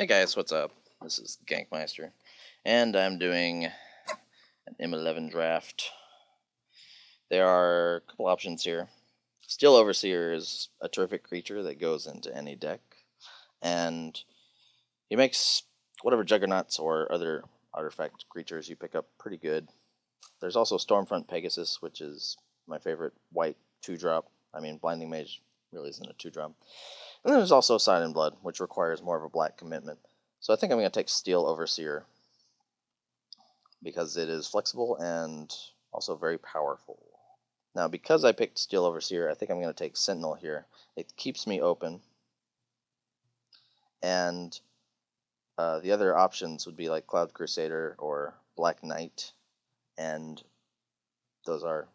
Hey guys, what's up? This is Gankmeister, and I'm doing an M11 draft. There are a couple options here. Steel Overseer is a terrific creature that goes into any deck, and he makes whatever juggernauts or other artifact creatures you pick up pretty good. There's also Stormfront Pegasus, which is my favorite white 2-drop. I mean, Blinding Mage really isn't a 2-drop. And then there's also Sign in Blood, which requires more of a black commitment. So I think I'm going to take Steel Overseer because it is flexible and also very powerful. Now, because I picked Steel Overseer, I think I'm going to take Sentinel here. It keeps me open. And the other options would be like Cloud Crusader or Black Knight. And those are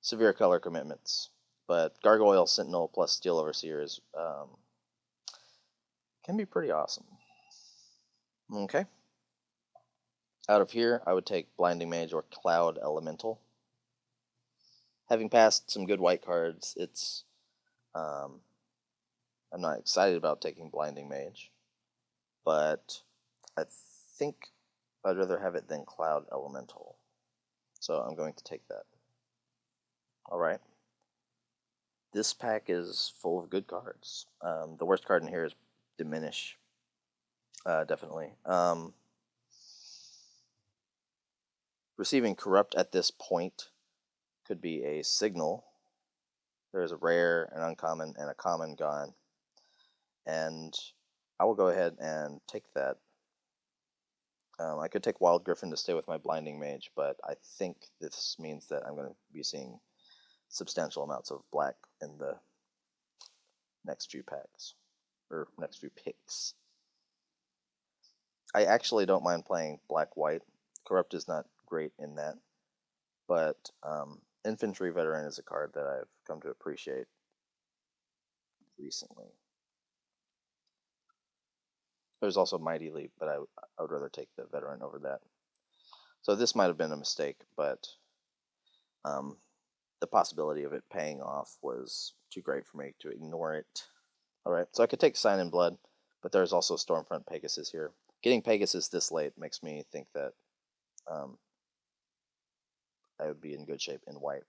severe color commitments. But Gargoyle, Sentinel plus Steel Overseer is can be pretty awesome. Okay. Out of here, I would take Blinding Mage or Cloud Elemental. Having passed some good white cards, I'm not excited about taking Blinding Mage, but I think I'd rather have it than Cloud Elemental. So I'm going to take that. Alright. This pack is full of good cards. The worst card in here is Diminish. Definitely. Receiving Corrupt at this point could be a signal. There's a rare, an uncommon, and a common gone. And I will go ahead and take that. I could take Wild Griffin to stay with my Blinding Mage, but I think this means that I'm going to be seeing substantial amounts of black in the next few packs, or next few picks. I actually don't mind playing black-white. Corrupt is not great in that, but Infantry Veteran is a card that I've come to appreciate recently. There's also Mighty Leap, but I would rather take the Veteran over that. So this might have been a mistake, but the possibility of it paying off was too great for me to ignore it. Alright, so I could take Sign in Blood, but there's also Stormfront Pegasus here. Getting Pegasus this late makes me think that I would be in good shape in white.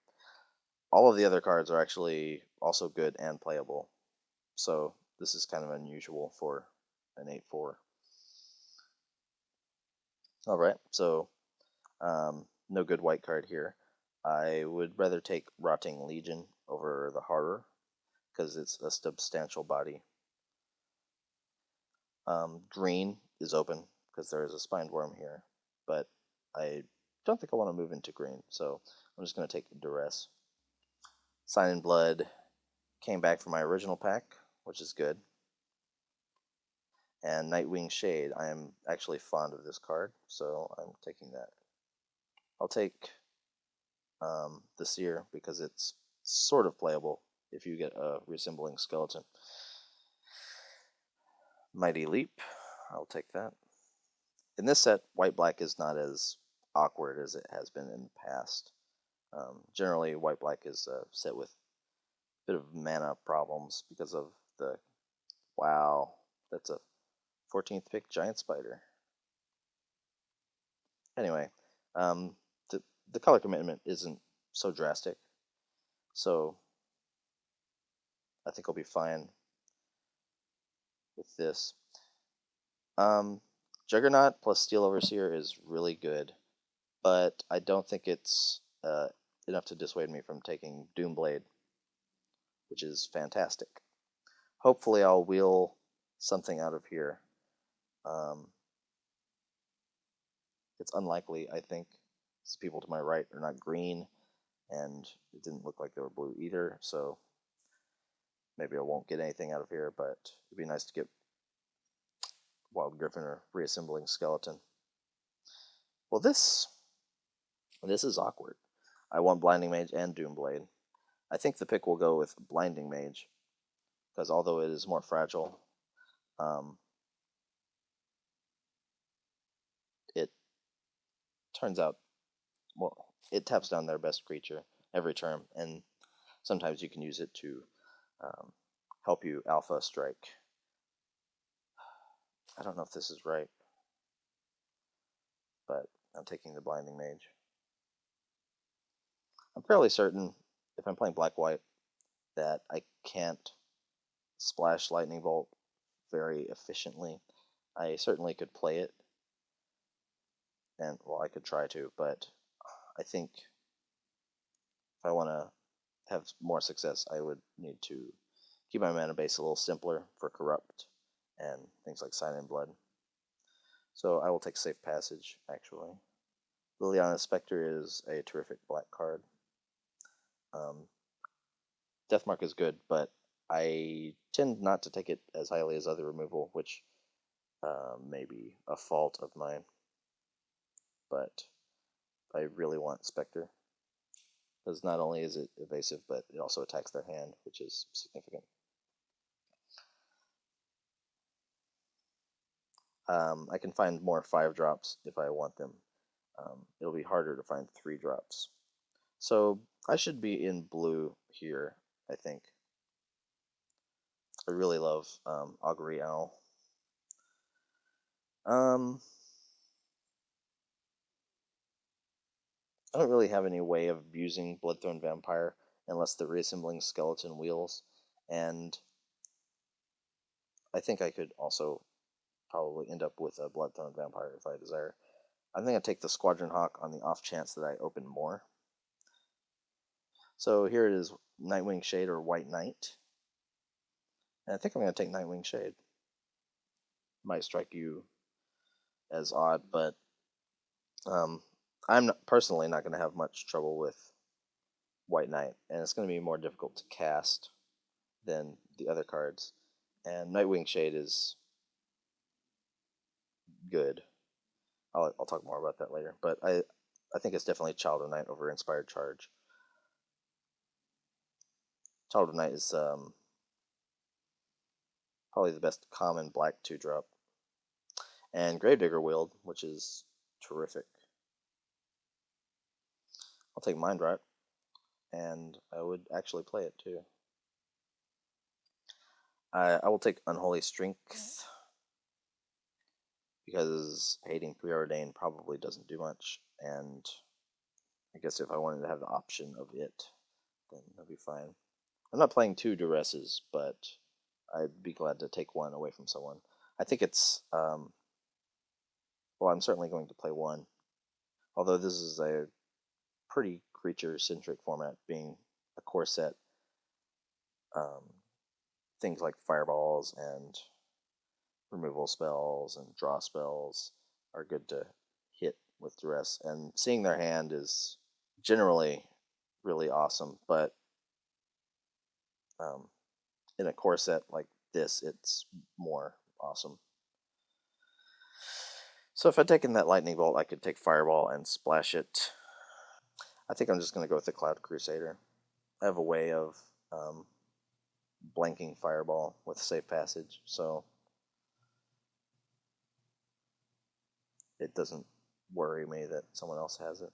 All of the other cards are actually also good and playable, so this is kind of unusual for an 8-4. Alright, so no good white card here. I would rather take Rotting Legion over the Horror, because it's a substantial body. Green is open, because there is a Spined Worm here, but I don't think I want to move into green, so I'm just going to take Duress. Sign in Blood came back from my original pack, which is good. And Nightwing Shade, I am actually fond of this card, so I'm taking that. I'll take the Seer because it's sort of playable if you get a Reassembling Skeleton. Mighty Leap, I'll take that. In this set, white-black is not as awkward as it has been in the past. Generally, white-black is set with a bit of mana problems because of the... Wow, that's a 14th pick Giant Spider. Anyway, the color commitment isn't so drastic, so I think I'll be fine with this. Juggernaut plus Steel Overseer is really good, but I don't think it's enough to dissuade me from taking Doomblade, which is fantastic. Hopefully I'll wheel something out of here. It's unlikely, I think. These people to my right are not green, and it didn't look like they were blue either, so maybe I won't get anything out of here, but it'd be nice to get Wild Griffin or Reassembling Skeleton. Well, this is awkward. I want Blinding Mage and Doomblade. I think the pick will go with Blinding Mage, because although it is more fragile, it turns out, well, it taps down their best creature every turn, and sometimes you can use it to help you alpha strike. I don't know if this is right, but I'm taking the Blinding Mage. I'm fairly certain, if I'm playing black-white, that I can't splash Lightning Bolt very efficiently. I certainly could play it, and well, I could try to, but I think if I want to have more success, I would need to keep my mana base a little simpler for Corrupt and things like Sign in Blood. So I will take Safe Passage, actually. Liliana's Spectre is a terrific black card. Deathmark is good, but I tend not to take it as highly as other removal, which may be a fault of mine. But I really want Spectre, because not only is it evasive, but it also attacks their hand, which is significant. I can find more 5-drops if I want them. It'll be harder to find 3-drops. So I should be in blue here, I think. I really love Augury Owl. I don't really have any way of using Bloodthorn Vampire unless they're reassembling skeleton wheels, and I think I could also probably end up with a Bloodthorn Vampire if I desire. I think I'd take the Squadron Hawk on the off chance that I open more. So here it is, Nightwing Shade or White Knight. And I think I'm going to take Nightwing Shade. Might strike you as odd, but I'm personally not going to have much trouble with White Knight, and it's going to be more difficult to cast than the other cards. And Nightwing Shade is good. I'll talk more about that later, but I think it's definitely Child of Night over Inspired Charge. Child of Night is probably the best common black 2-drop. And Gravedigger Wield, which is terrific. I'll take Mind Rot, and I would actually play it too. I will take Unholy Strength, because hating Preordained probably doesn't do much, and I guess if I wanted to have the option of it, then that'd be fine. I'm not playing 2 Duresses, but I'd be glad to take one away from someone. I think it's, well, I'm certainly going to play one, although this is a pretty creature-centric format, being a core set. Things like fireballs and removal spells and draw spells are good to hit with duress, and seeing their hand is generally really awesome, but in a core set like this, it's more awesome. So if I'd taken that Lightning Bolt, I could take Fireball and splash it. I think I'm just going to go with the Cloud Crusader. I have a way of blanking Fireball with Safe Passage, so it doesn't worry me that someone else has it.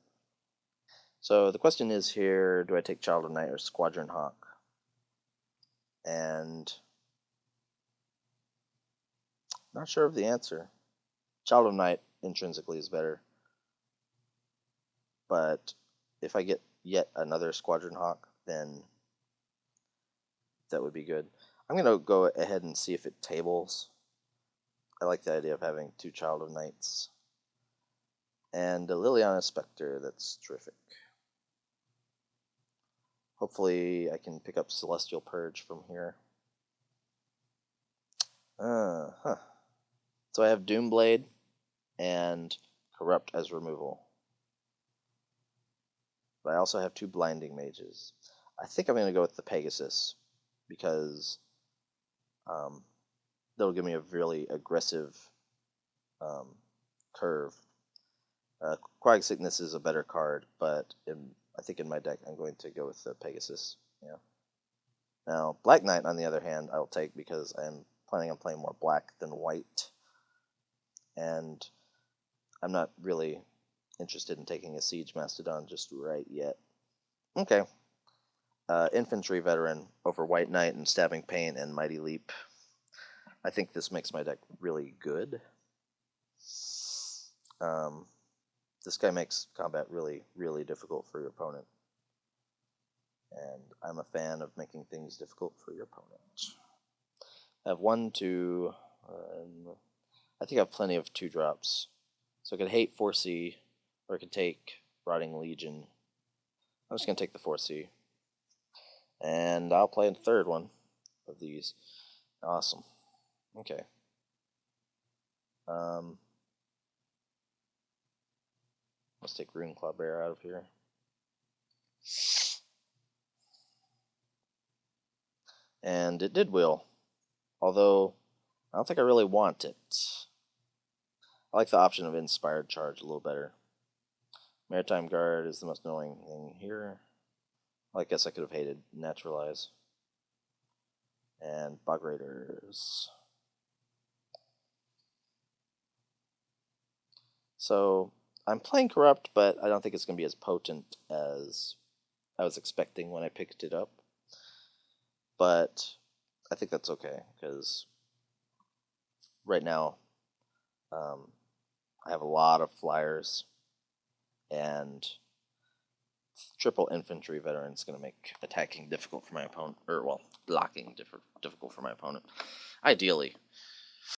So the question is here, do I take Child of Night or Squadron Hawk? And not sure of the answer. Child of Night intrinsically is better, but if I get yet another Squadron Hawk, then that would be good. I'm going to go ahead and see if it tables. I like the idea of having 2 Child of Nights. And a Liliana Spectre, that's terrific. Hopefully I can pick up Celestial Purge from here. So I have Doomblade and Corrupt as removal. But I also have 2 Blinding Mages. I think I'm going to go with the Pegasus, because that'll give me a really aggressive curve. Quag Sickness is a better card, but I think in my deck I'm going to go with the Pegasus. Yeah. Now, Black Knight, on the other hand, I'll take because I'm planning on playing more black than white, and I'm not really interested in taking a Siege Mastodon just right yet. Okay. Infantry Veteran over White Knight and Stabbing Pain and Mighty Leap. I think this makes my deck really good. This guy makes combat really, really difficult for your opponent. And I'm a fan of making things difficult for your opponent. I have 1, 2, I think I have plenty of 2-drops. So I could hate 4C, or I could take Rotting Legion. I'm just going to take the 4C. And I'll play a third one of these. Awesome. Okay. Let's take Rune Claw Bear out of here. And it did wheel. Although, I don't think I really want it. I like the option of Inspired Charge a little better. Maritime Guard is the most annoying thing here. Well, I guess I could have hated Naturalize. And Bog Raiders. So, I'm playing Corrupt, but I don't think it's going to be as potent as I was expecting when I picked it up. But I think that's okay, because right now I have a lot of flyers, and triple infantry veteran is going to make attacking difficult for my opponent, or well, blocking difficult for my opponent. Ideally,